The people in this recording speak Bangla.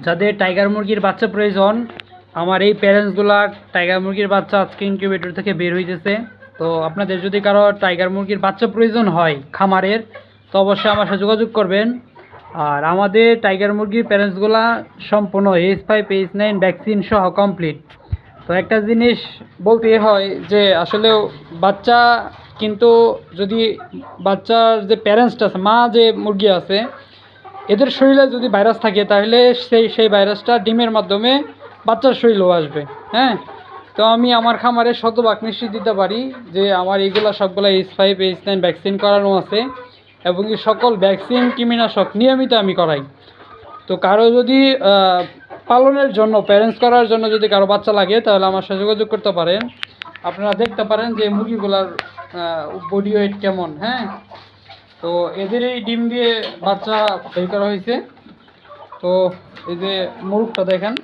যাদের টাইগার মুরগির বাচ্চা প্রয়োজন, আমার এই প্যারেন্টসগুলা টাইগার মুরগির বাচ্চা আজকে ইনকিউবেটর থেকে বের হইতেছে। তো আপনাদের যদি কারো টাইগার মুরগির বাচ্চা প্রয়োজন হয় খামারের, তো অবশ্যই আমার সাথে যোগাযোগ করবেন। আর আমাদের টাইগার মুরগির প্যারেন্টসগুলা সম্পূর্ণ H5H9 ভ্যাকসিন সহ কমপ্লিট। তো একটা জিনিস বলতে হয় যে আসলে বাচ্চা কিন্তু যদি বাচ্চার যে প্যারেন্টসটা আছে, মা যে মুরগি আছে, এদের শরীরে যদি ভাইরাস থাকে তাহলে সেই ভাইরাসটা ডিমের মাধ্যমে বাচ্চার শরীরেও আসবে। হ্যাঁ, তো আমি আমার খামারে শতভাগ নিশ্চিত দিতে পারি যে আমার এইগুলো সবগুলো H5H9 ভ্যাকসিন করানো আছে এবং এই সকল ভ্যাকসিন কৃমিনাশক নিয়মিত আমি করাই। তো কারো যদি পালনের জন্য, প্যারেন্টস করার জন্য যদি কারো বাচ্চা লাগে তাহলে আমার সাথে যোগাযোগ করতে পারেন। আপনারা দেখতে পারেন যে মুরগিগুলার বডি ওয়েট কেমন। হ্যাঁ, তো এদের এই ডিম দিয়ে বাচ্চা বের করা হয়েছে। তো এই যে মুরগটা দেখেন।